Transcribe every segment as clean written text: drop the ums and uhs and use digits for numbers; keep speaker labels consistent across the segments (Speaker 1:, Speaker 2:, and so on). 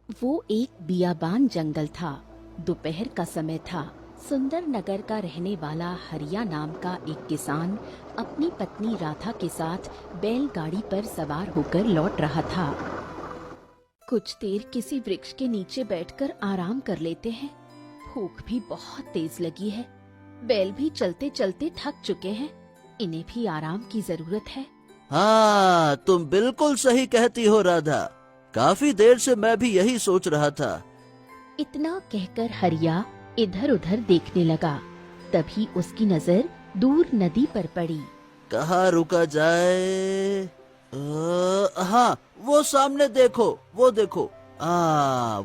Speaker 1: वो एक बियाबान जंगल था। दोपहर का समय था। सुंदर नगर का रहने वाला हरिया नाम का एक किसान अपनी पत्नी राधा के साथ बैलगाड़ी पर सवार होकर लौट रहा था। कुछ देर किसी वृक्ष के नीचे बैठकर आराम कर लेते हैं। भूख भी बहुत तेज लगी है। बैल भी चलते चलते थक चुके हैं। इन्हें भी आराम की जरूरत है।
Speaker 2: हाँ, तुम बिल्कुल सही कहती हो राधा। काफी देर से मैं भी यही सोच रहा था।
Speaker 1: इतना कहकर हरिया इधर उधर देखने लगा। तभी उसकी नजर दूर नदी पर पड़ी।
Speaker 2: कहाँ रुका जाए? हाँ, वो सामने देखो, वो देखो।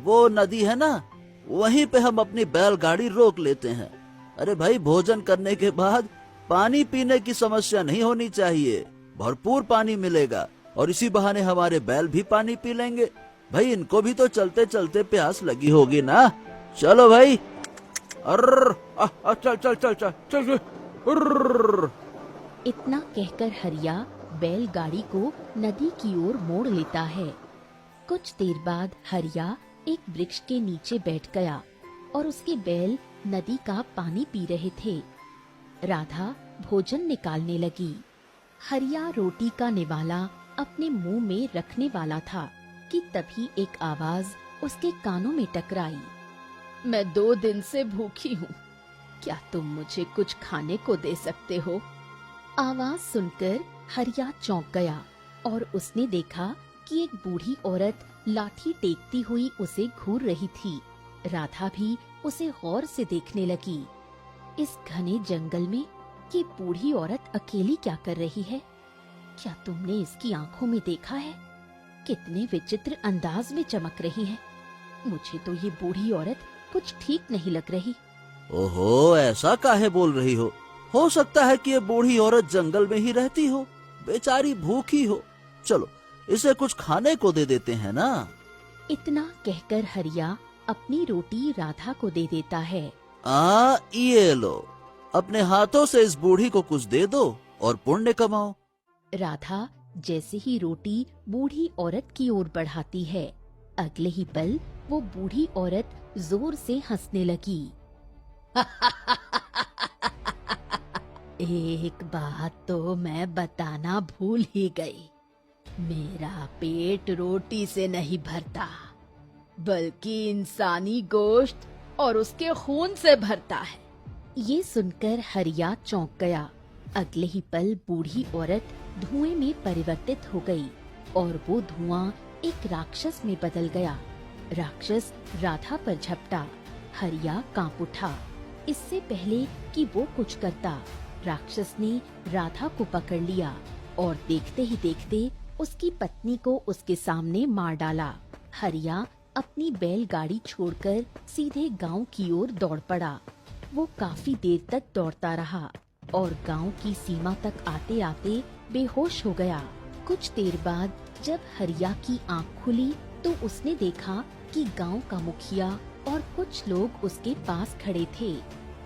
Speaker 2: वो नदी है ना, वहीं पे हम अपनी बैलगाड़ी रोक लेते हैं। अरे भाई, भोजन करने के बाद पानी पीने की समस्या नहीं होनी चाहिए। भरपूर पानी मिलेगा और इसी बहाने हमारे बैल भी पानी पी लेंगे। भाई, इनको भी तो चलते चलते प्यास लगी होगी ना। चलो भाई। चल चल चल चल चल।
Speaker 1: इतना कहकर हरिया बैलगाड़ी को नदी की ओर मोड़ लेता है। कुछ देर बाद हरिया एक वृक्ष के नीचे बैठ गया और उसके बैल नदी का पानी पी रहे थे। राधा भोजन निकालने लगी। हरिया रोटी का निवाला अपने मुंह में रखने वाला था कि तभी एक आवाज उसके कानों में टकराई। मैं 2 दिन से भूखी हूँ। क्या तुम मुझे कुछ खाने को दे सकते हो? आवाज सुनकर हरिया चौंक गया और उसने देखा कि एक बूढ़ी औरत लाठी टेकती हुई उसे घूर रही थी। राधा भी उसे गौर से देखने लगी। इस घने जंगल में ये बूढ़ी औरत अकेली क्या कर रही है? क्या तुमने इसकी आंखों में देखा है? कितने विचित्र अंदाज में चमक रही है। मुझे तो ये बूढ़ी औरत कुछ ठीक नहीं लग रही।
Speaker 2: ओहो, ऐसा काहे बोल रही हो सकता है कि ये बूढ़ी औरत जंगल में ही रहती हो, बेचारी भूखी हो। चलो, इसे कुछ खाने को दे देते हैं ना।
Speaker 1: इतना कहकर हरिया अपनी रोटी राधा को दे देता है।
Speaker 2: ये लो, अपने हाथों से इस बूढ़ी को कुछ दे दो और पुण्य कमाओ।
Speaker 1: राधा जैसे ही रोटी बूढ़ी औरत की ओर बढ़ाती है, अगले ही पल वो बूढ़ी औरत जोर से हंसने लगी। एक बात तो मैं बताना भूल ही गई। मेरा पेट रोटी से नहीं भरता, बल्कि इंसानी गोश्त और उसके खून से भरता है। ये सुनकर हरिया चौंक गया। अगले ही पल बूढ़ी औरत धुएं में परिवर्तित हो गई और वो धुआं एक राक्षस में बदल गया। राक्षस राधा पर झपटा। हरिया कांप उठा। इससे पहले कि वो कुछ करता, राक्षस ने राधा को पकड़ लिया और देखते ही देखते उसकी पत्नी को उसके सामने मार डाला। हरिया अपनी बैलगाड़ी छोड़कर सीधे गांव की ओर दौड़ पड़ा। वो काफी देर तक दौड़ता रहा और गांव की सीमा तक आते आते बेहोश हो गया। कुछ देर बाद जब हरिया की आंख खुली तो उसने देखा कि गांव का मुखिया और कुछ लोग उसके पास खड़े थे।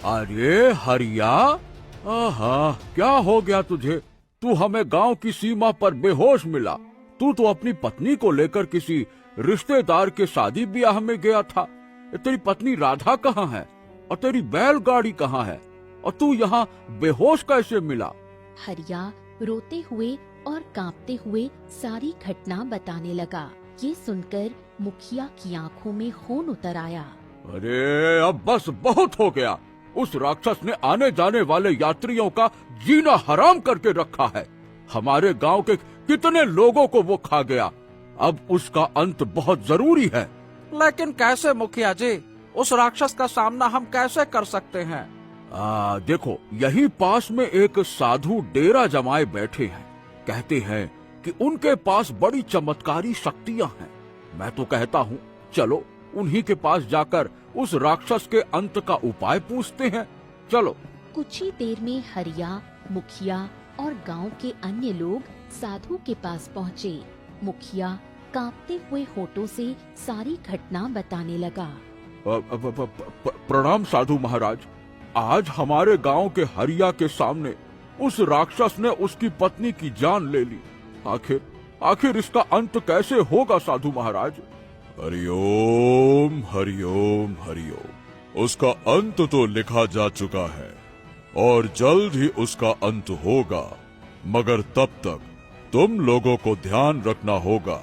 Speaker 3: अरे हरिया, क्या हो गया तुझे? तू हमें गांव की सीमा पर बेहोश मिला। तू तो अपनी पत्नी को लेकर किसी रिश्तेदार के शादी ब्याह में गया था। तेरी पत्नी राधा कहाँ है और तेरी बैलगाड़ी कहाँ है और तू यहाँ बेहोश कैसे मिला?
Speaker 1: हरिया रोते हुए और कांपते हुए सारी घटना बताने लगा। ये सुनकर मुखिया की आंखों में खून उतर आया।
Speaker 3: अरे अब बस बहुत हो गया। उस राक्षस ने आने जाने वाले यात्रियों का जीना हराम करके रखा है। हमारे गांव के कितने लोगों को वो खा गया। अब उसका अंत बहुत जरूरी है।
Speaker 4: लेकिन कैसे मुखिया जी? उस राक्षस का सामना हम कैसे कर सकते हैं?
Speaker 3: देखो, यही पास में एक साधु डेरा जमाए बैठे हैं। कहते हैं कि उनके पास बड़ी चमत्कारी शक्तियां हैं। मैं तो कहता हूँ चलो उन्हीं के पास जाकर उस राक्षस के अंत का उपाय पूछते हैं। चलो।
Speaker 1: कुछ ही देर में हरिया, मुखिया और गांव के अन्य लोग साधु के पास पहुँचे। मुखिया कांपते हुए होठों से सारी घटना बताने लगा।
Speaker 3: प्रणाम साधु महाराज। आज हमारे गांव के हरिया के सामने उस राक्षस ने उसकी पत्नी की जान ले ली। आखिर इसका अंत कैसे होगा साधु महाराज?
Speaker 5: हरिओम हरिओम हरिओम। उसका अंत तो लिखा जा चुका है और जल्द ही उसका अंत होगा, मगर तब तक तुम लोगों को ध्यान रखना होगा।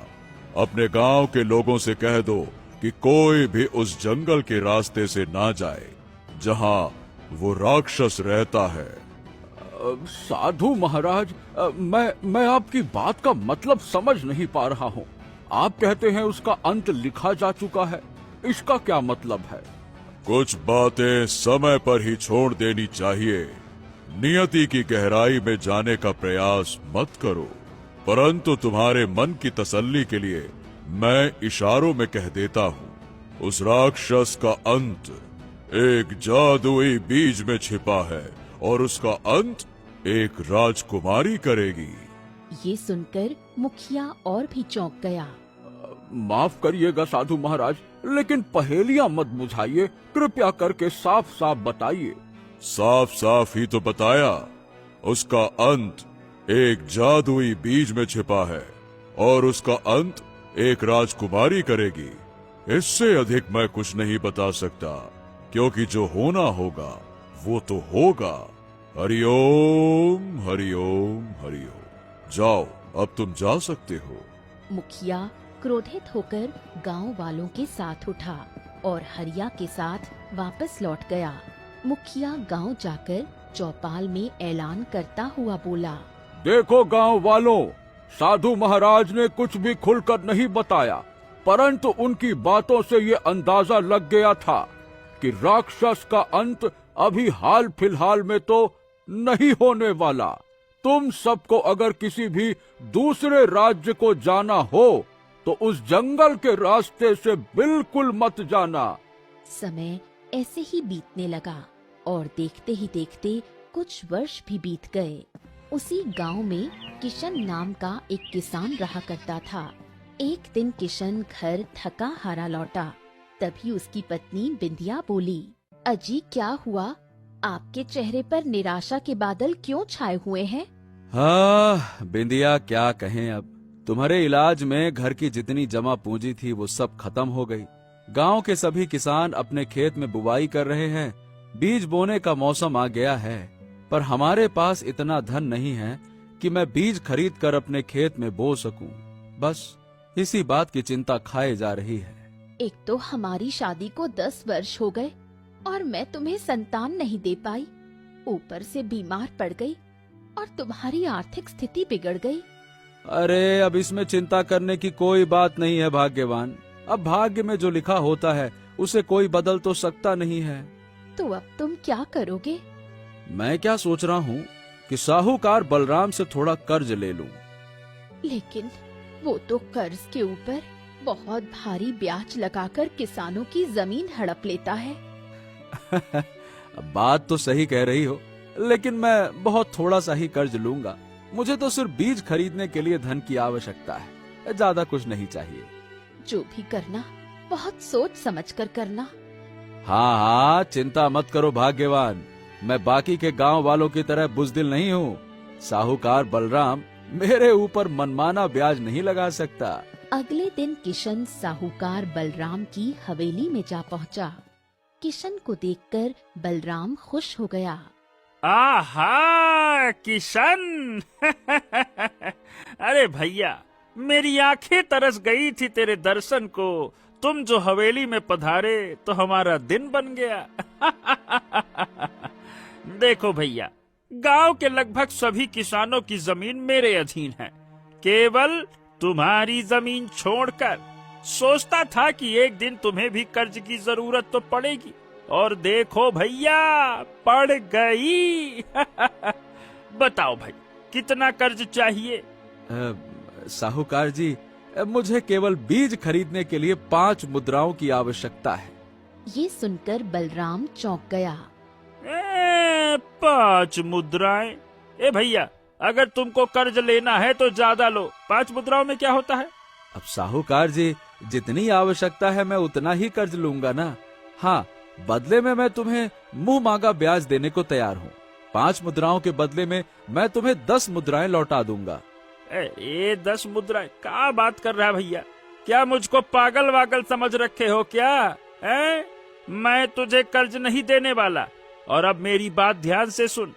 Speaker 5: अपने गांव के लोगों से कह दो कि कोई भी उस जंगल के रास्ते से ना जाए जहां वो राक्षस रहता है।
Speaker 3: साधु महाराज, मैं आपकी बात का मतलब समझ नहीं पा रहा हूँ। आप कहते हैं उसका अंत लिखा जा चुका है, इसका क्या मतलब है?
Speaker 5: कुछ बातें समय पर ही छोड़ देनी चाहिए। नियति की गहराई में जाने का प्रयास मत करो, परंतु तुम्हारे मन की तसल्ली के लिए मैं इशारों में कह देता हूँ। उस राक्षस का अंत एक जादुई बीज में छिपा है और उसका अंत एक राजकुमारी करेगी।
Speaker 1: ये सुनकर मुखिया और भी चौंक गया।
Speaker 3: माफ करिएगा साधु महाराज, लेकिन पहेलियां मत बुझाइए, कृपया करके साफ साफ बताइए।
Speaker 5: साफ साफ ही तो बताया। उसका अंत एक जादुई बीज में छिपा है और उसका अंत एक राजकुमारी करेगी। इससे अधिक मैं कुछ नहीं बता सकता, क्योंकि जो होना होगा वो तो होगा। हरिओम हरिओम हरिओम। जाओ, अब तुम जा सकते हो।
Speaker 1: मुखिया क्रोधित होकर गांव वालों के साथ उठा और हरिया के साथ वापस लौट गया। मुखिया गांव जाकर चौपाल में ऐलान करता हुआ बोला,
Speaker 3: देखो गांव वालों, साधु महाराज ने कुछ भी खुलकर नहीं बताया, परंतु उनकी बातों से ये अंदाजा लग गया था कि राक्षस का अंत अभी हाल फिलहाल में तो नहीं होने वाला। तुम सबको अगर किसी भी दूसरे राज्य को जाना हो तो उस जंगल के रास्ते से बिल्कुल मत जाना।
Speaker 1: समय ऐसे ही बीतने लगा और देखते ही देखते कुछ वर्ष भी बीत गए। उसी गांव में किशन नाम का एक किसान रहा करता था। एक दिन किशन घर थका हारा लौटा, तभी उसकी पत्नी बिंदिया बोली, अजी क्या हुआ? आपके चेहरे पर निराशा के बादल क्यों छाए हुए हैं?
Speaker 4: हाँ बिंदिया, क्या कहें, अब तुम्हारे इलाज में घर की जितनी जमा पूंजी थी वो सब खत्म हो गई। गांव के सभी किसान अपने खेत में बुवाई कर रहे हैं। बीज बोने का मौसम आ गया है, पर हमारे पास इतना धन नहीं है कि मैं बीज खरीद कर अपने खेत में बो सकूं। बस इसी बात की चिंता खाए जा रही है।
Speaker 1: एक तो हमारी शादी को 10 वर्ष हो गए और मैं तुम्हें संतान नहीं दे पाई, ऊपर से बीमार पड़ गई और तुम्हारी आर्थिक स्थिति बिगड़ गई।
Speaker 4: अरे अब इसमें चिंता करने की कोई बात नहीं है भाग्यवान। अब भाग्य में जो लिखा होता है उसे कोई बदल तो सकता नहीं है।
Speaker 1: तो अब तुम क्या करोगे?
Speaker 4: मैं क्या सोच रहा हूँ कि साहूकार बलराम से थोड़ा कर्ज ले लूं।
Speaker 1: लेकिन वो तो कर्ज के ऊपर बहुत भारी ब्याज लगाकर किसानों की जमीन हड़प लेता है।
Speaker 4: बात तो सही कह रही हो, लेकिन मैं बहुत थोड़ा सा ही कर्ज लूंगा। मुझे तो सिर्फ बीज खरीदने के लिए धन की आवश्यकता है, ज्यादा कुछ नहीं चाहिए।
Speaker 1: जो भी करना बहुत सोच समझ कर करना।
Speaker 4: हाँ हाँ, चिंता मत करो भाग्यवान, मैं बाकी के गांव वालों की तरह बुजदिल नहीं हूँ। साहूकार बलराम मेरे ऊपर मनमाना ब्याज नहीं लगा सकता।
Speaker 1: अगले दिन किशन साहूकार बलराम की हवेली में जा पहुंचा। किशन को देखकर बलराम खुश हो गया।
Speaker 6: आहा किशन अरे भैया, मेरी आंखें तरस गई थी तेरे दर्शन को। तुम जो हवेली में पधारे तो हमारा दिन बन गया। देखो भैया, गांव के लगभग सभी किसानों की जमीन मेरे अधीन है, केवल तुम्हारी जमीन छोड़कर। सोचता था कि एक दिन तुम्हें भी कर्ज की जरूरत तो पड़ेगी, और देखो भैया पड़ गई। बताओ भाई, कितना कर्ज चाहिए?
Speaker 4: साहूकार जी, मुझे केवल बीज खरीदने के लिए 5 मुद्राओं की आवश्यकता है।
Speaker 1: ये सुनकर बलराम चौंक गया।
Speaker 6: 5 मुद्राएं? ए भैया, अगर तुमको कर्ज लेना है तो ज्यादा लो, 5 मुद्राओं में क्या होता है?
Speaker 4: अब साहूकार जी, जितनी आवश्यकता है मैं उतना ही कर्ज लूंगा ना। हाँ, बदले में मैं तुम्हें मुंह मांगा ब्याज देने को तैयार हूँ। 5 मुद्राओं के बदले में मैं तुम्हें 10 मुद्राएं लौटा दूंगा।
Speaker 6: ये 10 मुद्राएं? क्या बात कर रहा है भैया? क्या मुझको पागल वागल समझ रखे हो क्या? हैं? मैं तुझे कर्ज नहीं देने वाला। और अब मेरी बात ध्यान से सुन,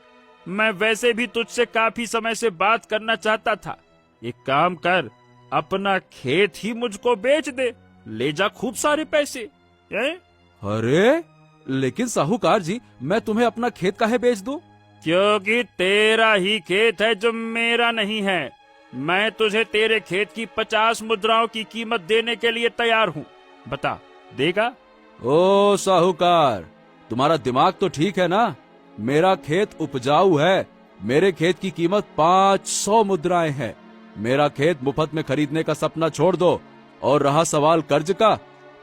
Speaker 6: मैं वैसे भी तुझसे काफी समय से बात करना चाहता था। एक काम कर, अपना खेत ही मुझको बेच दे, ले जा खूब सारे पैसे। हैं?
Speaker 4: अरे लेकिन साहूकार जी, मैं तुम्हें अपना खेत काहे बेच दूं?
Speaker 6: क्योंकि तेरा ही खेत है जो मेरा नहीं है। मैं तुझे तेरे खेत की 50 मुद्राओं की कीमत देने के लिए तैयार हूँ। बता, देगा?
Speaker 4: ओ साहूकार, तुम्हारा दिमाग तो ठीक है ना? मेरा खेत उपजाऊ है। मेरे खेत की कीमत 500 मुद्राएं है। मेरा खेत मुफ्त में खरीदने का सपना छोड़ दो। और रहा सवाल कर्ज का,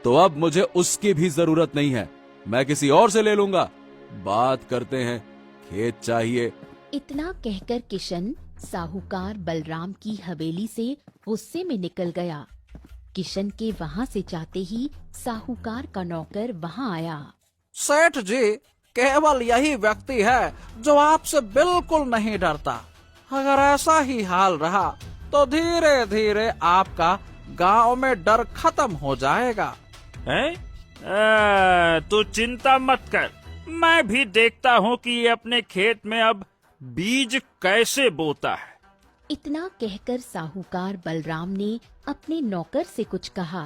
Speaker 4: तो अब मुझे उसकी भी जरूरत नहीं है। मैं किसी और से ले लूंगा। बात करते हैं, खेत चाहिए।
Speaker 1: इतना कहकर किशन साहूकार बलराम की हवेली से गुस्से में निकल गया। किशन के वहाँ से जाते ही साहूकार का नौकर वहाँ आया।
Speaker 7: सेठ जी, केवल यही व्यक्ति है जो आपसे बिल्कुल नहीं डरता। अगर ऐसा ही हाल रहा तो धीरे धीरे आपका गांव में डर खत्म हो जाएगा।
Speaker 6: हैं? तू चिंता मत कर, मैं भी देखता हूँ कि ये अपने खेत में अब बीज कैसे बोता है।
Speaker 1: इतना कहकर साहूकार बलराम ने अपने नौकर से कुछ कहा।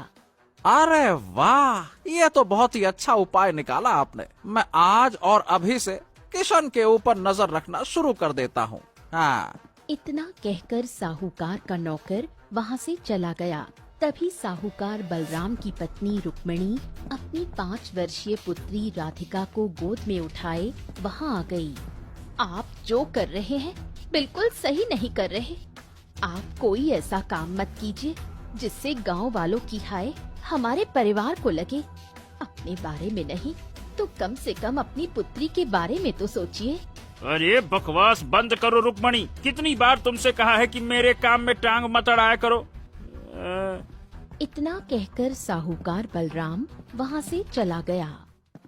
Speaker 7: अरे वाह, ये तो बहुत ही अच्छा उपाय निकाला आपने। मैं आज और अभी से किशन के ऊपर नजर रखना शुरू कर देता हूँ। हाँ।
Speaker 1: इतना कहकर साहूकार का नौकर वहाँ से चला गया। तभी साहूकार बलराम की पत्नी रुक्मिणी अपनी 5 वर्षीय पुत्री राधिका को गोद में उठाए वहाँ आ गई। आप जो कर रहे हैं बिल्कुल सही नहीं कर रहे। आप कोई ऐसा काम मत कीजिए जिससे गांव वालों की हाय हमारे परिवार को लगे। अपने बारे में नहीं तो कम से कम अपनी पुत्री के बारे में तो सोचिए।
Speaker 6: अरे बकवास बंद करो रुक्मणी, कितनी बार तुमसे कहा है कि मेरे काम में टांग मत अड़ाया करो।
Speaker 1: इतना कहकर साहूकार बलराम वहाँ से चला गया।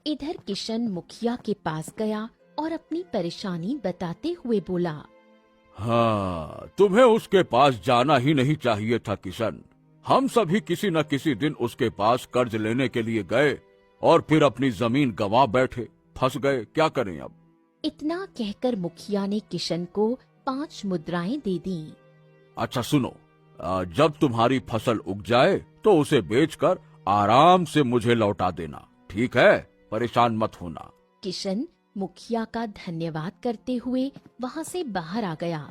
Speaker 1: इधर किशन मुखिया के पास गया और अपनी परेशानी बताते हुए बोला।
Speaker 3: हाँ, तुम्हें उसके पास जाना ही नहीं चाहिए था किशन। हम सभी किसी न किसी दिन उसके पास कर्ज लेने के लिए गए और फिर अपनी जमीन गंवा बैठे, फंस गए। क्या करें अब?
Speaker 1: इतना कहकर मुखिया ने किशन को 5 मुद्राएं दे दी।
Speaker 3: अच्छा सुनो, जब तुम्हारी फसल उग जाए तो उसे बेचकर आराम से मुझे लौटा देना, ठीक है? परेशान मत होना।
Speaker 1: किशन मुखिया का धन्यवाद करते हुए वहाँ से बाहर आ गया।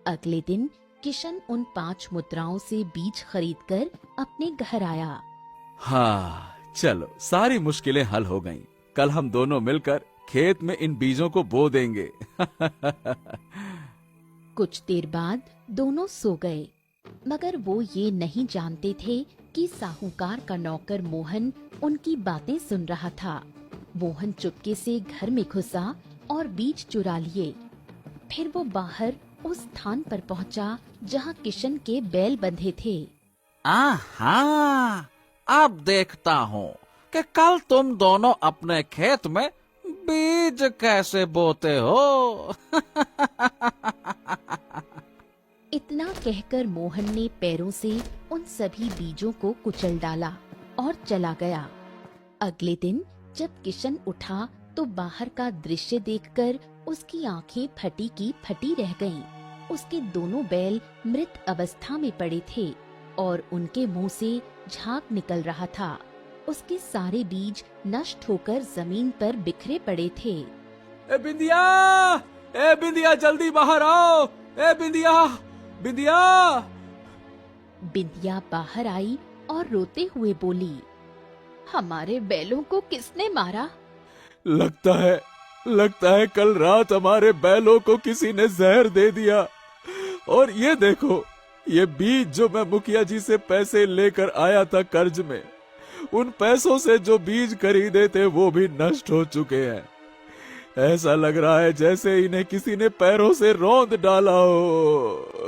Speaker 1: अगले दिन किशन उन 5 मुद्राओं से बीज खरीदकर अपने घर आया।
Speaker 4: हाँ, चलो सारी मुश्किलें हल हो गईं। कल हम दोनों मिलकर खेत में इन बीजों को बो देंगे।
Speaker 1: कुछ देर बाद दोनों सो गए, मगर वो ये नहीं जानते थे कि साहूकार का नौकर मोहन उनकी बातें सुन रहा था। मोहन चुपके से घर में घुसा और बीज चुरा लिए। फिर वो बाहर उस स्थान पर पहुंचा जहां किशन के बैल बंधे थे।
Speaker 7: आहा, अब देखता हूँ कि कल तुम दोनों अपने खेत में बीज कैसे बोते हो।
Speaker 1: इतना कहकर मोहन ने पैरों से उन सभी बीजों को कुचल डाला और चला गया। अगले दिन जब किशन उठा तो बाहर का दृश्य देखकर उसकी आंखें फटी की फटी रह गईं। उसके दोनों बैल मृत अवस्था में पड़े थे और उनके मुंह से झाग निकल रहा था। उसके सारे बीज नष्ट होकर जमीन पर बिखरे पड़े थे।
Speaker 4: ए बिंदिया, जल्दी बाहर आओ। ए बिंदिया, बिंदिया।
Speaker 1: बिंदिया बाहर आई और रोते हुए बोली, हमारे बैलों को किसने मारा?
Speaker 4: लगता है कल रात हमारे बैलों को किसी ने जहर दे दिया। और ये देखो, ये बीज जो मैं मुखिया जी से पैसे लेकर आया था कर्ज में, उन पैसों से जो बीज खरीदे थे वो भी नष्ट हो चुके हैं। ऐसा लग रहा है जैसे इन्हें किसी ने पैरों से रौंद डाला हो।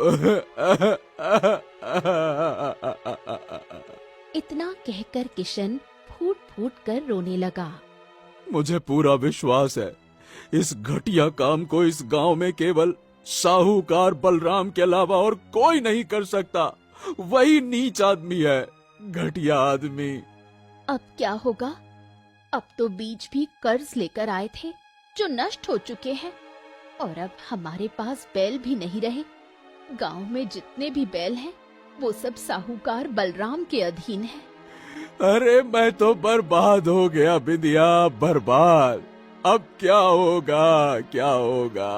Speaker 1: इतना कहकर किशन फूट फूट कर रोने लगा।
Speaker 4: मुझे पूरा विश्वास है इस घटिया काम को इस गांव में केवल साहूकार बलराम के अलावा और कोई नहीं कर सकता। वही नीच आदमी है घटिया आदमी।
Speaker 1: अब क्या होगा? अब तो बीज भी कर्ज लेकर आए थे जो नष्ट हो चुके हैं, और अब हमारे पास बैल भी नहीं रहे। गांव में जितने भी बैल हैं वो सब साहूकार बलराम के अधीन हैं।
Speaker 4: अरे मैं तो बर्बाद हो गया बिंदिया, बर्बाद। अब क्या होगा, क्या होगा?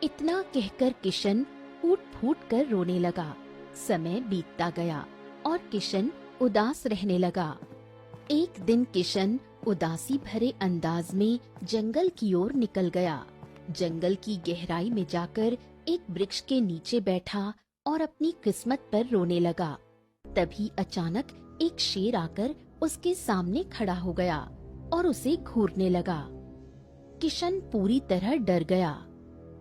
Speaker 1: इतना कहकर किशन फूट फूट कर रोने लगा। समय बीतता गया और किशन उदास रहने लगा। एक दिन किशन उदासी भरे अंदाज में जंगल की ओर निकल गया। जंगल की गहराई में जाकर एक वृक्ष के नीचे बैठा और अपनी किस्मत पर रोने लगा। तभी अचानक एक शेर आकर उसके सामने खड़ा हो गया और उसे घूरने लगा। किशन पूरी तरह डर गया।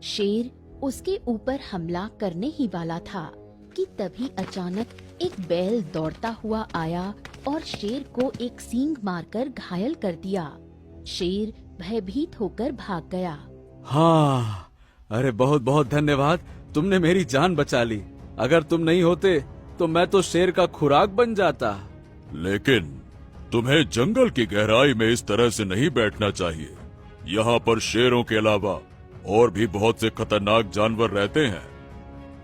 Speaker 1: शेर उसके ऊपर हमला करने ही वाला था कि तभी अचानक एक बैल दौड़ता हुआ आया और शेर को एक सींग मारकर घायल कर दिया। शेर भयभीत होकर भाग गया।
Speaker 4: हाँ, अरे बहुत बहुत धन्यवाद, तुमने मेरी जान बचा ली। अगर तुम नहीं होते तो मैं तो शेर का खुराक बन जाता।
Speaker 5: लेकिन तुम्हें जंगल की गहराई में इस तरह से नहीं बैठना चाहिए। यहाँ पर शेरों के अलावा और भी बहुत से खतरनाक जानवर रहते हैं।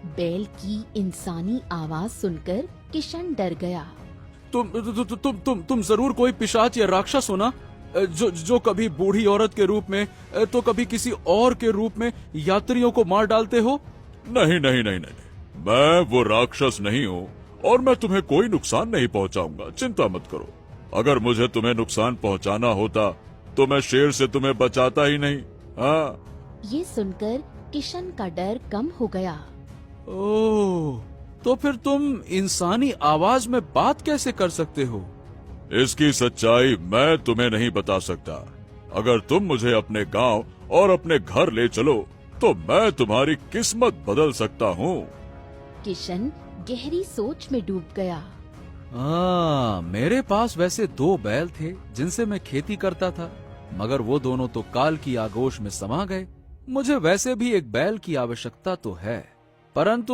Speaker 1: बैल की इंसानी आवाज सुनकर किशन डर गया।
Speaker 4: तुम जरूर कोई पिशाच या राक्षस हो ना, जो कभी बूढ़ी औरत के रूप में तो कभी किसी और के रूप में यात्रियों को मार डालते हो।
Speaker 5: नहीं नहीं नहीं नहीं, मैं वो राक्षस नहीं हूँ और मैं तुम्हें कोई नुकसान नहीं पहुँचाऊंगा, चिंता मत करो। अगर मुझे तुम्हें नुकसान पहुँचाना होता तो मैं शेर से तुम्हें बचाता ही नहीं। हाँ,
Speaker 1: ये सुनकर किशन का डर कम हो गया।
Speaker 4: ओह, तो फिर तुम इंसानी आवाज में बात कैसे कर सकते हो?
Speaker 5: इसकी सच्चाई मैं तुम्हें नहीं बता सकता। अगर तुम मुझे अपने गांव और अपने घर ले चलो तो मैं तुम्हारी किस्मत बदल सकता हूँ।
Speaker 1: किशन गहरी सोच में डूब गया।
Speaker 4: मेरे पास वैसे 2 बैल थे जिनसे मैं खेती करता था, मगर वो दोनों तो काल की आगोश में समा गए। मुझे वैसे भी एक बैल की आवश्यकता तो है, परंतु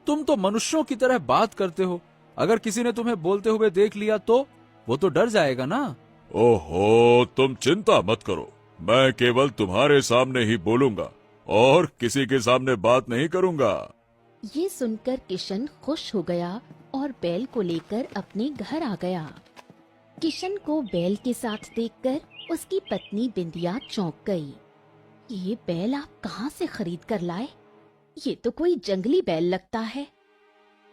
Speaker 4: तुम तो मनुष्यों की तरह बात करते हो। अगर किसी ने तुम्हें बोलते हुए देख लिया तो वो तो डर जाएगा ना।
Speaker 5: ओहो, तुम चिंता मत करो, मैं केवल तुम्हारे सामने ही बोलूंगा और किसी के सामने बात नहीं करूंगा।
Speaker 1: ये सुनकर किशन खुश हो गया और बैल को लेकर अपने घर आ गया। किशन को बैल के साथ देखकर उसकी पत्नी बिंदिया चौंक गई। ये बैल आप कहाँ से खरीद कर लाए? ये तो कोई जंगली बैल लगता है।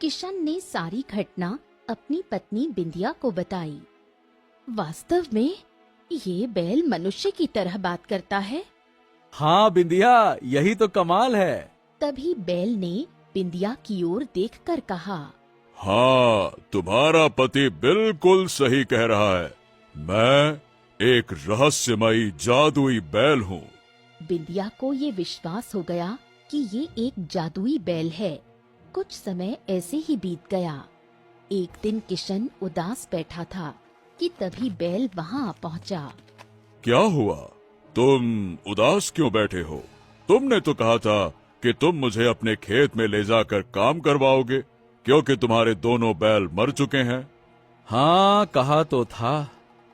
Speaker 1: किशन ने सारी घटना अपनी पत्नी बिंदिया को बताई। वास्तव में ये बैल मनुष्य की तरह बात करता है।
Speaker 4: हाँ बिंदिया, यही तो कमाल है।
Speaker 1: तभी बैल ने बिंदिया की ओर देखकर कहा,
Speaker 5: हाँ, तुम्हारा पति बिल्कुल सही कह रहा है। मैं एक रहस्यमयी जादुई बैल हूँ।
Speaker 1: बिंदिया को ये विश्वास हो गया कि ये एक जादुई बैल है। कुछ समय ऐसे ही बीत गया। एक दिन किशन उदास बैठा था कि तभी बैल वहाँ पहुँचा।
Speaker 5: क्या हुआ? तुम उदास क्यों बैठे हो? तुमने तो कहा था कि तुम मुझे अपने खेत में ले जाकर काम करवाओगे, क्योंकि तुम्हारे दोनों बैल मर चुके हैं।
Speaker 4: हाँ, कहा तो था,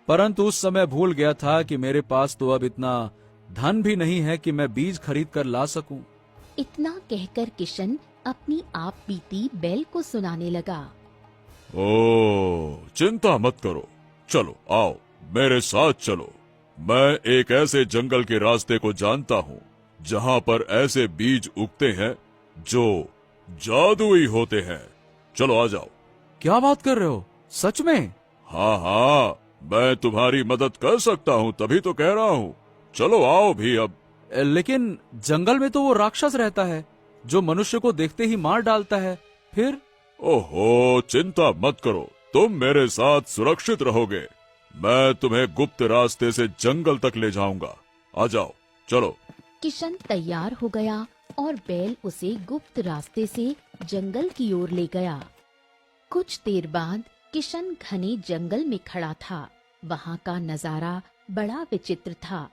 Speaker 4: परंतु उस समय भूल गया था कि मेरे पास तो अब इतना धन भी नहीं है कि मैं बीज खरीद कर ला सकूं।
Speaker 1: इतना कहकर किशन अपनी आप बीती बैल को सुनाने लगा।
Speaker 5: ओह, चिंता मत करो, चलो आओ मेरे साथ चलो। मैं एक ऐसे जंगल के रास्ते को जानता हूँ जहाँ पर ऐसे बीज उगते हैं जो जादुई होते हैं। चलो आ जाओ।
Speaker 4: क्या बात कर रहे हो? सच में?
Speaker 5: हाँ हाँ, मैं तुम्हारी मदद कर सकता हूँ, तभी तो कह रहा हूँ। चलो आओ भी अब।
Speaker 4: लेकिन जंगल में तो वो राक्षस रहता है जो मनुष्य को देखते ही मार डालता है। फिर?
Speaker 5: ओहो, चिंता मत करो, तुम मेरे साथ सुरक्षित रहोगे। मैं तुम्हें गुप्त रास्ते से जंगल तक ले जाऊंगा। आ जाओ, चलो।
Speaker 1: किशन तैयार हो गया और बैल उसे गुप्त रास्ते से जंगल की ओर ले गया। कुछ देर बाद किशन घने जंगल में खड़ा था। वहाँ का नजारा बड़ा विचित्र था।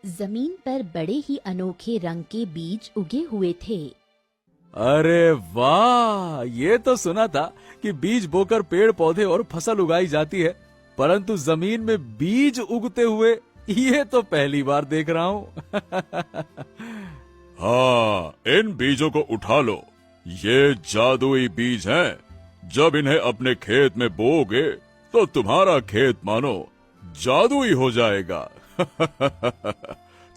Speaker 1: जमीन पर बड़े ही अनोखे रंग के बीज उगे हुए थे।
Speaker 4: अरे वाह, ये तो सुना था कि बीज बोकर पेड़ पौधे और फसल उगाई जाती है, परंतु जमीन में बीज उगते हुए ये तो पहली बार देख रहा हूँ।
Speaker 5: हाँ, इन बीजों को उठा लो। ये जादुई बीज हैं। जब इन्हें अपने खेत में बोओगे तो तुम्हारा खेत मानो जादुई हो जाएगा।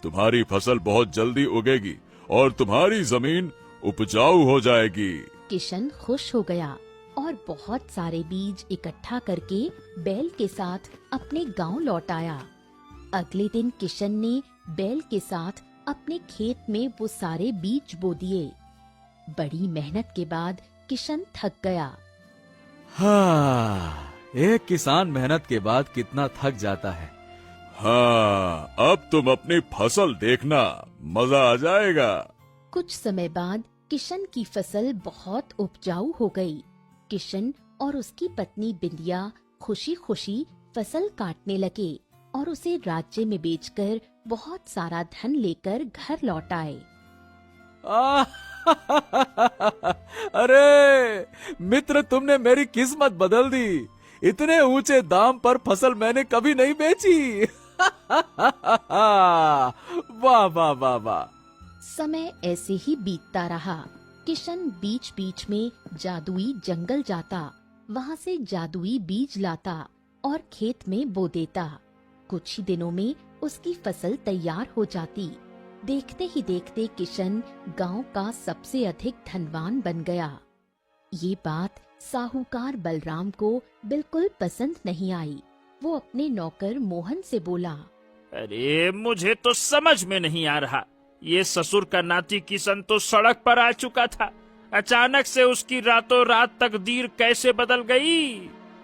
Speaker 5: तुम्हारी फसल बहुत जल्दी उगेगी और तुम्हारी जमीन उपजाऊ हो जाएगी।
Speaker 1: किशन खुश हो गया और बहुत सारे बीज इकट्ठा करके बैल के साथ अपने गांव लौट आया। अगले दिन किशन ने बैल के साथ अपने खेत में वो सारे बीज बो दिए। बड़ी मेहनत के बाद किशन थक गया।
Speaker 4: हाँ, एक किसान मेहनत के बाद कितना थक जाता है।
Speaker 5: हाँ, अब तुम अपनी फसल देखना, मजा आ जाएगा।
Speaker 1: कुछ समय बाद किशन की फसल बहुत उपजाऊ हो गई। किशन और उसकी पत्नी बिंदिया खुशी खुशी फसल काटने लगे और उसे राज्य में बेचकर बहुत सारा धन लेकर घर लौट आए।
Speaker 4: अरे मित्र, तुमने मेरी किस्मत बदल दी। इतने ऊंचे दाम पर फसल मैंने कभी नहीं बेची। वाह वाह वाह वाह।
Speaker 1: समय ऐसे ही बीतता रहा। किशन बीच बीच में जादुई जंगल जाता, वहाँ से जादुई बीज लाता और खेत में बो देता। कुछ ही दिनों में उसकी फसल तैयार हो जाती। देखते ही देखते किशन गांव का सबसे अधिक धनवान बन गया। ये बात साहूकार बलराम को बिल्कुल पसंद नहीं आई। वो अपने नौकर मोहन से बोला,
Speaker 6: अरे मुझे तो समझ में नहीं आ रहा, ये ससुर का नाती किशन तो सड़क पर आ चुका था, अचानक से उसकी रातों रात तकदीर कैसे बदल गई।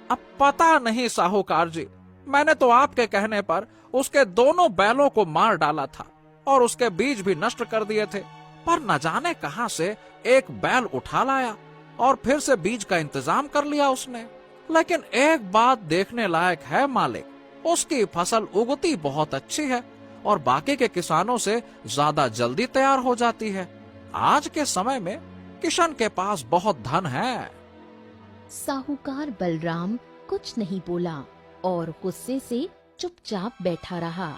Speaker 7: अब पता नहीं साहूकार जी, मैंने तो आपके कहने पर उसके दोनों बैलों को मार डाला था और उसके बीज भी नष्ट कर दिए थे, पर न जाने कहां से एक बैल उठा लाया और फिर से बीज का इंतजाम कर लिया उसने। लेकिन एक बात देखने लायक है मालिक, उसकी फसल उगती बहुत अच्छी है और बाकी के किसानों से ज्यादा जल्दी तैयार हो जाती है। आज के समय में किशन के पास बहुत धन है।
Speaker 1: साहूकार बलराम कुछ नहीं बोला और गुस्से से चुपचाप बैठा रहा।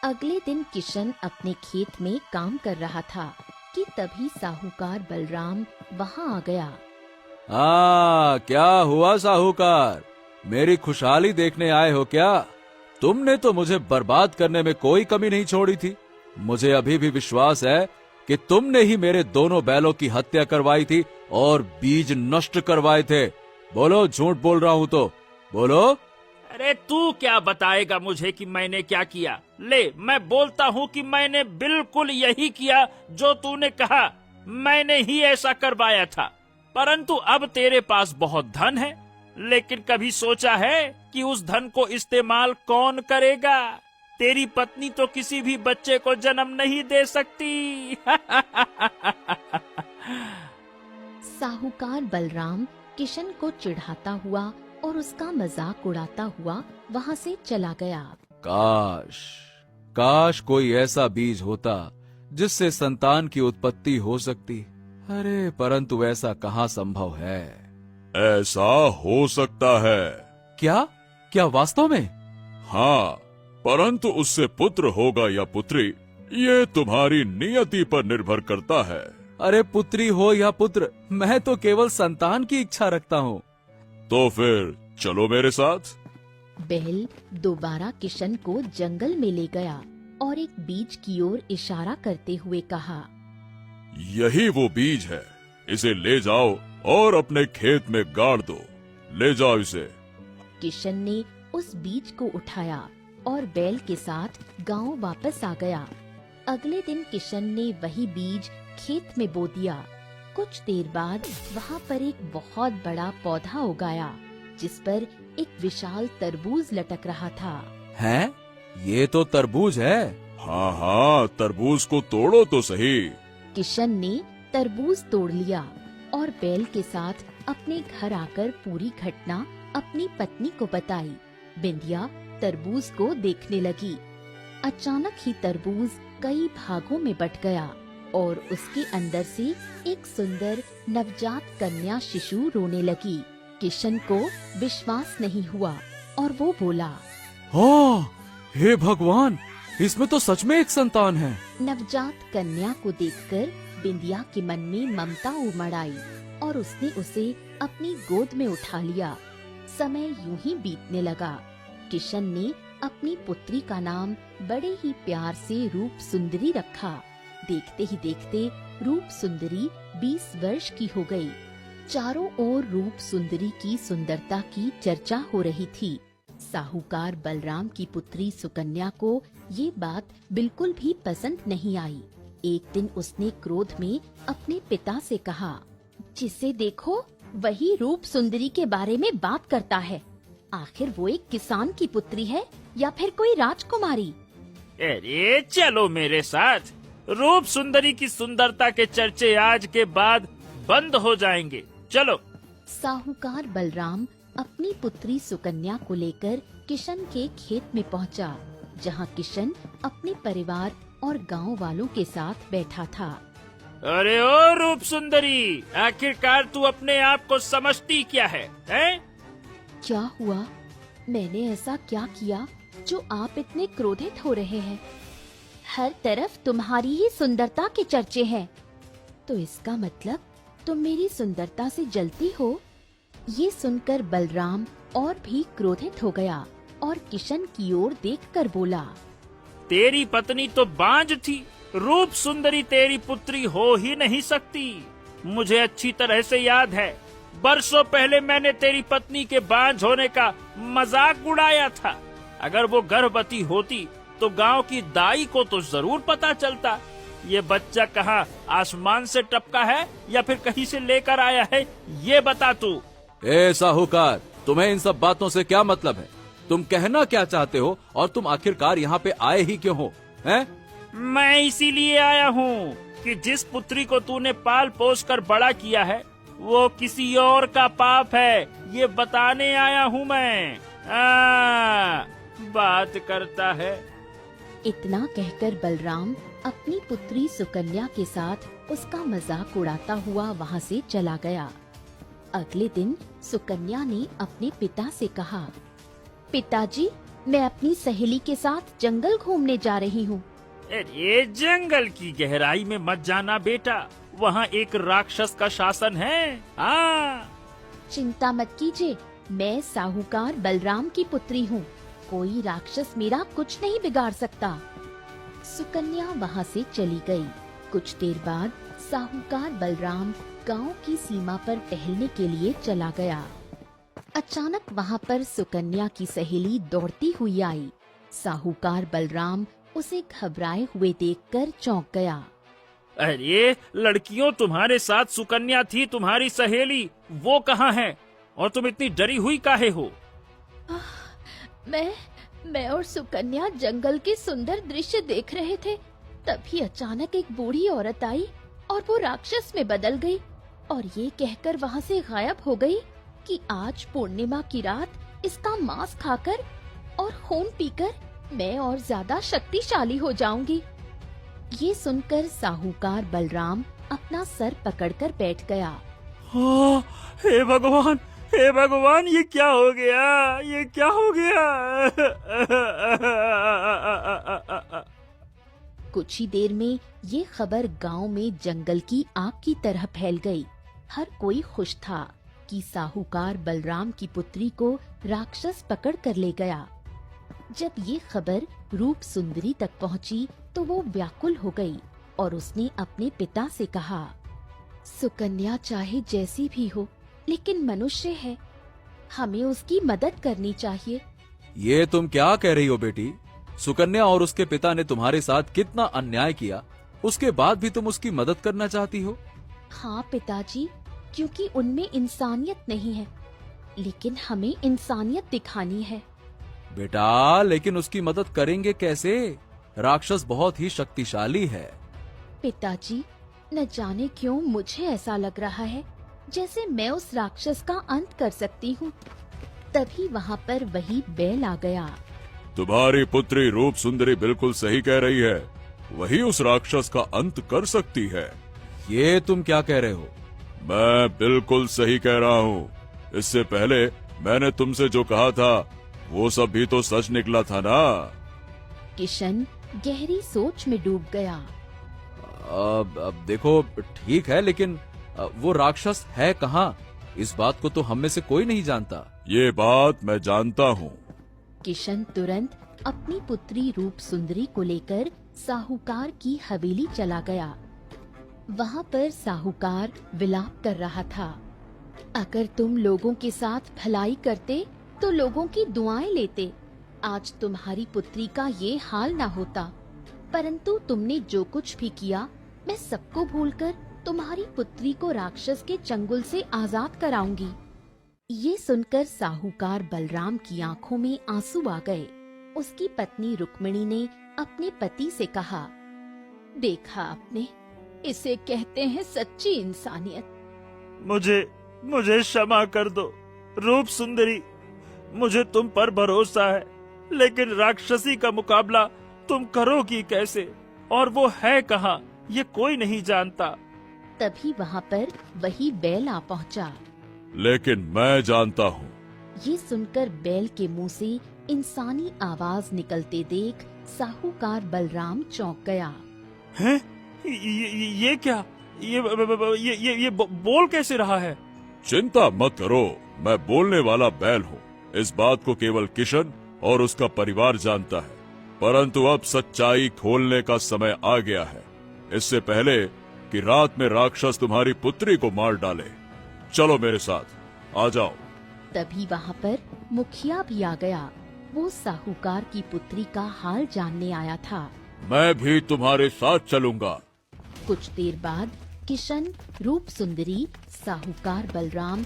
Speaker 1: अगले दिन किशन अपने खेत में काम कर रहा था कि तभी साहूकार बलराम वहाँ आ गया।
Speaker 4: क्या हुआ साहूकार, मेरी खुशहाली देखने आए हो क्या? तुमने तो मुझे बर्बाद करने में कोई कमी नहीं छोड़ी थी। मुझे अभी भी विश्वास है कि तुमने ही मेरे दोनों बैलों की हत्या करवाई थी और बीज नष्ट करवाए थे। बोलो, झूठ बोल रहा हूँ तो बोलो।
Speaker 6: अरे तू क्या बताएगा मुझे कि मैंने क्या किया? ले, मैं बोलता हूँ कि मैंने बिल्कुल यही किया जो तूने कहा। मैंने ही ऐसा करवाया था, परंतु अब तेरे पास बहुत धन है, लेकिन कभी सोचा है कि उस धन को इस्तेमाल कौन करेगा? तेरी पत्नी तो किसी भी बच्चे को जन्म नहीं दे सकती।
Speaker 1: साहूकार बलराम किशन को चिढ़ाता हुआ और उसका मजाक उड़ाता हुआ वहाँ से चला गया।
Speaker 4: काश कोई ऐसा बीज होता जिससे संतान की उत्पत्ति हो सकती। अरे परंतु ऐसा कहाँ संभव है।
Speaker 5: ऐसा हो सकता है।
Speaker 4: क्या वास्तव में?
Speaker 5: हाँ, परंतु उससे पुत्र होगा या पुत्री, ये तुम्हारी नियति पर निर्भर करता है।
Speaker 4: अरे पुत्री हो या पुत्र, मैं तो केवल संतान की इच्छा रखता हूँ।
Speaker 5: तो फिर चलो मेरे साथ।
Speaker 1: बैल दोबारा किशन को जंगल में ले गया और एक बीज की ओर इशारा करते हुए कहा,
Speaker 5: यही वो बीज है, इसे ले जाओ और अपने खेत में गाड़ दो। ले जाओ इसे।
Speaker 1: किशन ने उस बीज को उठाया और बैल के साथ गांव वापस आ गया। अगले दिन किशन ने वही बीज खेत में बो दिया। कुछ देर बाद वहाँ पर एक बहुत बड़ा पौधा उगाया, जिस पर एक विशाल तरबूज लटक रहा था।
Speaker 4: हैं? ये तो तरबूज है।
Speaker 5: हाँ, तरबूज को तोड़ो तो सही।
Speaker 1: किशन ने तरबूज तोड़ लिया और बैल के साथ अपने घर आकर पूरी घटना अपनी पत्नी को बताई। बिंदिया तरबूज को देखने लगी। अचानक ही तरबूज कई भागों में बट गया और उसके अंदर से एक सुंदर नवजात कन्या शिशु रोने लगी। किशन को विश्वास नहीं हुआ और वो बोला,
Speaker 4: हाँ, हे भगवान, इसमें तो सच में एक संतान है।
Speaker 1: नवजात कन्या को देखकर बिंदिया के मन में ममता उमड़ आई और उसने उसे अपनी गोद में उठा लिया। समय यूं ही बीतने लगा। किशन ने अपनी पुत्री का नाम बड़े ही प्यार से रूप सुंदरी रखा। देखते ही देखते रूप सुंदरी 20 वर्ष की हो गई। चारों ओर रूप सुंदरी की सुंदरता की चर्चा हो रही थी। साहूकार बलराम की पुत्री सुकन्या को ये बात बिल्कुल भी पसंद नहीं आई। एक दिन उसने क्रोध में अपने पिता से कहा, जिसे देखो वही रूप सुंदरी के बारे में बात करता है। आखिर वो एक किसान की पुत्री है या फिर कोई राजकुमारी?
Speaker 6: अरे चलो मेरे साथ, रूप सुंदरी की सुंदरता के चर्चे आज के बाद बंद हो जाएंगे। चलो।
Speaker 1: साहूकार बलराम अपनी पुत्री सुकन्या को लेकर किशन के खेत में पहुंचा, जहां किशन अपने परिवार और गांव वालों के साथ बैठा था।
Speaker 6: अरे ओ रूप सुंदरी, आखिरकार तू अपने आप को समझती क्या है, हैं?
Speaker 1: क्या हुआ? मैंने ऐसा क्या किया जो आप इतने क्रोधित हो रहे हैं? हर तरफ तुम्हारी ही सुंदरता के चर्चे हैं। तो इसका मतलब तुम मेरी सुंदरता से जलती हो? ये सुनकर बलराम और भी क्रोधित हो गया और किशन की ओर देखकर बोला,
Speaker 6: तेरी पत्नी तो बांझ थी, रूप सुंदरी तेरी पुत्री हो ही नहीं सकती। मुझे अच्छी तरह से याद है, बरसों पहले मैंने तेरी पत्नी के बांझ होने का मजाक उड़ाया था। अगर वो गर्भवती होती तो गांव की दाई को तो जरूर पता चलता। ये बच्चा कहाँ आसमान से टपका है या फिर कहीं से लेकर आया है, ये बता तू।
Speaker 4: ए साहूकार, तुम्हें इन सब बातों से क्या मतलब है? तुम कहना क्या चाहते हो और तुम आखिरकार यहाँ पे आए ही क्यों हो? हैं?
Speaker 6: मैं इसीलिए आया हूँ कि जिस पुत्री को तूने पाल पोस कर बड़ा किया है वो किसी और का पाप है, ये बताने आया हूँ मैं। बात करता है।
Speaker 1: इतना कहकर बलराम अपनी पुत्री सुकन्या के साथ उसका मजाक उड़ाता हुआ वहाँ से चला गया। अगले दिन सुकन्या ने अपने पिता से कहा, पिताजी, मैं अपनी सहेली के साथ जंगल घूमने जा रही हूँ।
Speaker 6: अरे जंगल की गहराई में मत जाना बेटा, वहाँ एक राक्षस का शासन है।
Speaker 1: चिंता मत कीजिए, मैं साहूकार बलराम की पुत्री हूँ। कोई राक्षस मेरा कुछ नहीं बिगाड़ सकता। सुकन्या वहाँ से चली गई। कुछ देर बाद साहूकार बलराम गांव की सीमा पर टहलने के लिए चला गया। अचानक वहाँ पर सुकन्या की सहेली दौड़ती हुई आई। साहूकार बलराम उसे घबराए हुए देखकर चौंक गया।
Speaker 6: अरे लड़कियों, तुम्हारे साथ सुकन्या थी तुम्हारी सहेली, वो कहाँ है और तुम इतनी डरी हुई काहे हो?
Speaker 1: मैं और सुकन्या जंगल के सुंदर दृश्य देख रहे थे। तभी अचानक एक बूढ़ी औरत आई और वो राक्षस में बदल गई और ये कहकर वहाँ से गायब हो गई कि आज पूर्णिमा की रात इसका मांस खाकर और खून पीकर मैं और ज्यादा शक्तिशाली हो जाऊंगी। ये सुनकर साहूकार बलराम अपना सर पकड़कर बैठ गया।
Speaker 6: हे भगवान, हे भगवान, ये क्या हो गया, ये क्या हो गया?
Speaker 1: कुछ ही देर में ये खबर गांव में जंगल की आग की तरह फैल गई। हर कोई खुश था कि साहूकार बलराम की पुत्री को राक्षस पकड़ कर ले गया। जब ये खबर रूप सुंदरी तक पहुंची तो वो व्याकुल हो गई और उसने अपने पिता से कहा, सुकन्या चाहे जैसी भी हो लेकिन मनुष्य है, हमें उसकी मदद करनी चाहिए।
Speaker 4: ये तुम क्या कह रही हो बेटी? सुकन्या और उसके पिता ने तुम्हारे साथ कितना अन्याय किया, उसके बाद भी तुम उसकी मदद करना चाहती हो?
Speaker 1: हाँ पिताजी, क्योंकि उनमें इंसानियत नहीं है, लेकिन हमें इंसानियत दिखानी है।
Speaker 4: बेटा, लेकिन उसकी मदद करेंगे कैसे? राक्षस बहुत ही शक्तिशाली है।
Speaker 1: पिताजी, न जाने क्यों मुझे ऐसा लग रहा है जैसे मैं उस राक्षस का अंत कर सकती हूँ। तभी वहाँ पर वही बैल आ गया।
Speaker 5: तुम्हारी पुत्री रूप सुंदरी बिल्कुल सही कह रही है। वही उस राक्षस का अंत कर सकती है।
Speaker 4: ये तुम क्या कह रहे हो?
Speaker 5: मैं बिल्कुल सही कह रहा हूँ। इससे पहले मैंने तुमसे जो कहा था वो सब भी तो सच निकला था ना।
Speaker 1: किशन गहरी सोच में डूब गया।
Speaker 4: अब देखो, ठीक है, लेकिन वो राक्षस है कहाँ? इस बात को तो हम में से कोई नहीं जानता।
Speaker 5: ये बात मैं जानता हूँ।
Speaker 1: किशन तुरंत अपनी पुत्री रूप सुंदरी को लेकर साहूकार की हवेली चला गया। वहाँ पर साहूकार विलाप कर रहा था। अगर तुम लोगों के साथ भलाई करते तो लोगों की दुआएं लेते, आज तुम्हारी पुत्री का ये हाल ना होता। परंतु तुमने जो कुछ भी किया, मैं सबको भूलकर तुम्हारी पुत्री को राक्षस के चंगुल से आजाद कराऊंगी। ये सुनकर साहूकार बलराम की आंखों में आंसू आ गए। उसकी पत्नी रुक्मिणी ने अपने पति से कहा, देखा आपने, इसे कहते हैं सच्ची इंसानियत।
Speaker 6: मुझे क्षमा कर दो रूप सुंदरी। मुझे तुम पर भरोसा है, लेकिन राक्षसी का मुकाबला तुम करोगी कैसे? और वो है कहाँ, ये कोई नहीं जानता।
Speaker 1: तभी वहाँ पर वही बैल आ पहुँचा।
Speaker 5: लेकिन मैं जानता हूँ।
Speaker 1: ये सुनकर बैल के मुंह से इंसानी आवाज निकलते देख साहूकार बलराम चौंक गया।
Speaker 6: हैं? ये क्या? ये बोल कैसे रहा है?
Speaker 5: चिंता मत करो, मैं बोलने वाला बैल हूँ। इस बात को केवल किशन और उसका परिवार जानता है, परंतु अब सच्चाई खोलने का समय आ गया है, इससे पहले कि रात में राक्षस तुम्हारी पुत्री को मार डाले। चलो मेरे साथ, आ जाओ।
Speaker 1: तभी वहाँ पर मुखिया भी आ गया। वो साहूकार की पुत्री का हाल जानने आया था।
Speaker 5: मैं भी तुम्हारे साथ चलूंगा।
Speaker 1: कुछ देर बाद किशन, रूप सुंदरी, साहूकार बलराम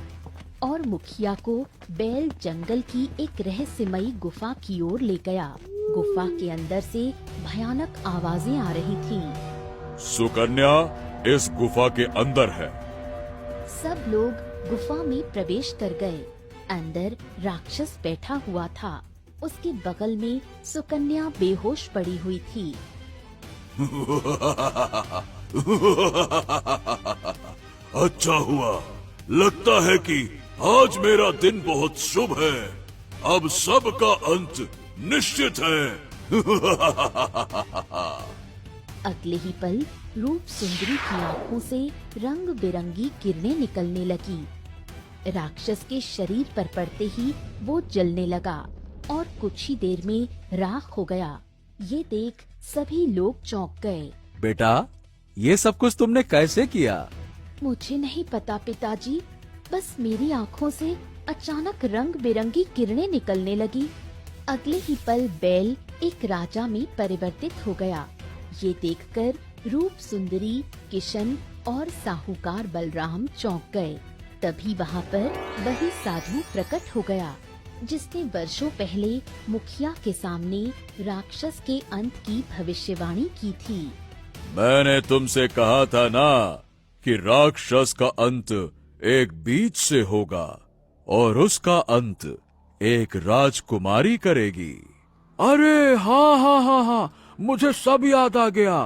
Speaker 1: और मुखिया को बैल जंगल की एक रहस्यमयी गुफा की ओर ले गया। गुफा के अंदर से भयानक आवाजें आ रही थी।
Speaker 5: सुकन्या इस गुफा के अंदर है।
Speaker 1: सब लोग गुफा में प्रवेश कर गए। अंदर राक्षस बैठा हुआ था। उसके बगल में सुकन्या बेहोश पड़ी हुई थी।
Speaker 5: अच्छा हुआ, लगता है कि आज मेरा दिन बहुत शुभ है। अब सबका अंत निश्चित है।
Speaker 1: अगले ही पल रूप सुंदरी की आंखों से रंग बिरंगी किरणें निकलने लगी। राक्षस के शरीर पर पड़ते ही वो जलने लगा और कुछ ही देर में राख हो गया। ये देख सभी लोग चौंक गए।
Speaker 4: बेटा, ये सब कुछ तुमने कैसे किया?
Speaker 1: मुझे नहीं पता पिताजी, बस मेरी आंखों से अचानक रंग बिरंगी किरणें निकलने लगी। अगले ही पल बैल एक राजा में परिवर्तित हो गया। ये देखकर रूप सुंदरी, किशन और साहूकार बलराम चौंक गए। तभी वहाँ पर वही साधु प्रकट हो गया, जिसने वर्षों पहले मुखिया के सामने राक्षस के अंत की भविष्यवाणी की थी।
Speaker 5: मैंने तुमसे कहा था ना कि राक्षस का अंत एक बीज से होगा और उसका अंत एक राजकुमारी करेगी।
Speaker 3: अरे हाँ हाँ हाँ हाँ, मुझे सब याद आ गया।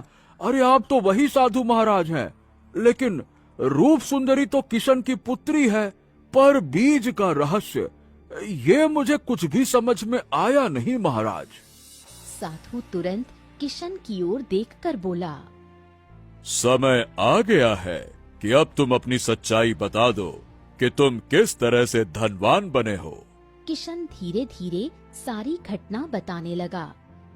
Speaker 3: अरे आप तो वही साधु महाराज हैं, लेकिन रूप सुंदरी तो किशन की पुत्री है। पर बीज का रहस्य, ये मुझे कुछ भी समझ में आया नहीं महाराज।
Speaker 1: साधु तुरंत किशन की ओर देखकर बोला,
Speaker 5: समय आ गया है कि अब तुम अपनी सच्चाई बता दो कि तुम किस तरह से धनवान बने हो।
Speaker 1: किशन धीरे धीरे सारी घटना बताने लगा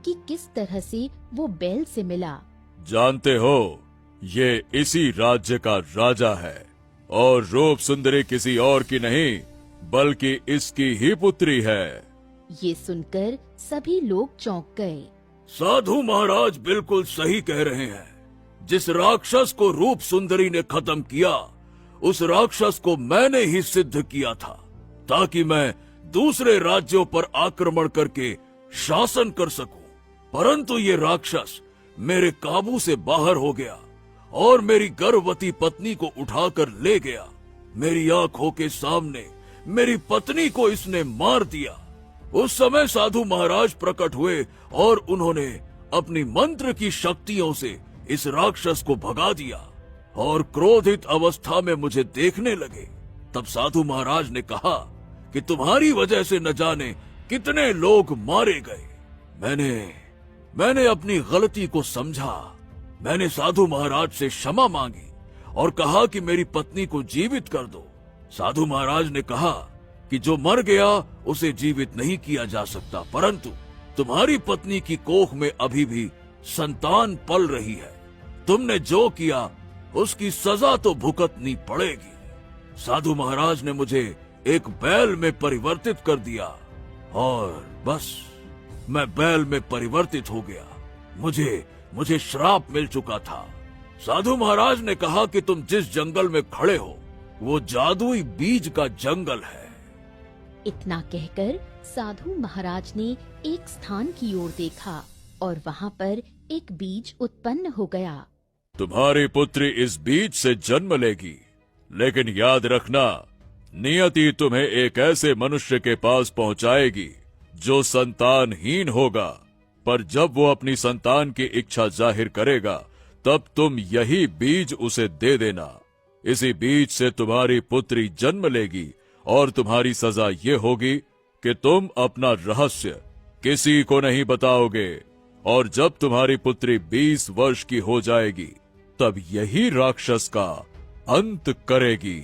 Speaker 1: कि किस तरह से वो बैल से मिला।
Speaker 5: जानते हो, ये इसी राज्य का राजा है और रूप सुंदरी किसी और की नहीं बल्कि इसकी ही पुत्री है।
Speaker 1: ये सुनकर सभी लोग चौंक गए।
Speaker 3: साधु महाराज बिल्कुल सही कह रहे हैं। जिस राक्षस को रूप सुंदरी ने खत्म किया, उस राक्षस को मैंने ही सिद्ध किया था, ताकि मैं दूसरे राज्यों पर आक्रमण करके शासन कर सकूं। परंतु ये राक्षस मेरे काबू से बाहर हो गया और मेरी गर्भवती पत्नी को उठाकर ले गया। मेरी आंखों के सामने मेरी पत्नी को इसने मार दिया। उस समय साधु महाराज प्रकट हुए और उन्होंने अपनी मंत्र की शक्तियों से इस राक्षस को भगा दिया और क्रोधित अवस्था में मुझे देखने लगे। तब साधु महाराज ने कहा कि तुम्हारी वजह से न जाने कितने लोग मारे गए। मैंने अपनी गलती को समझा। मैंने साधु महाराज से क्षमा मांगी और कहा कि मेरी पत्नी को जीवित कर दो। साधु महाराज ने कहा कि जो मर गया उसे जीवित नहीं किया जा सकता, परंतु तुम्हारी पत्नी की कोख में अभी भी संतान पल रही है। तुमने जो किया उसकी सजा तो भुगतनी पड़ेगी। साधु महाराज ने मुझे एक बैल में परिवर्तित कर दिया और बस मैं बैल में परिवर्तित हो गया। मुझे श्राप मिल चुका था। साधु महाराज ने कहा कि तुम जिस जंगल में खड़े हो वो जादुई बीज का जंगल है।
Speaker 1: इतना कहकर साधु महाराज ने एक स्थान की ओर देखा और वहाँ पर एक बीज उत्पन्न हो गया।
Speaker 5: तुम्हारी पुत्री इस बीज से जन्म लेगी, लेकिन याद रखना, नियति तुम्हें एक ऐसे मनुष्य के पास पहुंचाएगी जो संतानहीन होगा। पर जब वो अपनी संतान की इच्छा जाहिर करेगा तब तुम यही बीज उसे दे देना। इसी बीज से तुम्हारी पुत्री जन्म लेगी और तुम्हारी सजा ये होगी कि तुम अपना रहस्य किसी को नहीं बताओगे, और जब तुम्हारी पुत्री 20 वर्ष की हो जाएगी तब यही राक्षस का अंत करेगी।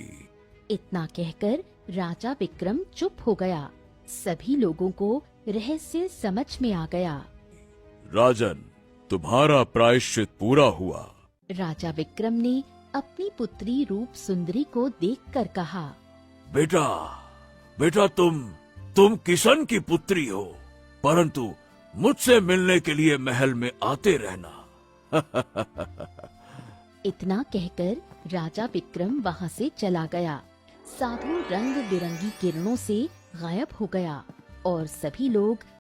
Speaker 1: इतना कहकर राजा विक्रम चुप हो गया। सभी लोगों को रहस्य समझ में आ गया।
Speaker 5: राजन, तुम्हारा प्रायश्चित पूरा हुआ।
Speaker 1: राजा विक्रम ने अपनी पुत्री रूप सुंदरी को देखकर कहा,
Speaker 3: बेटा तुम किशन की पुत्री हो, परंतु मुझसे मिलने के लिए महल में आते रहना।
Speaker 1: इतना कहकर राजा विक्रम वहाँ से चला गया। साधु रंग बिरंगी किरणों से गायब हो गया और सभी लोग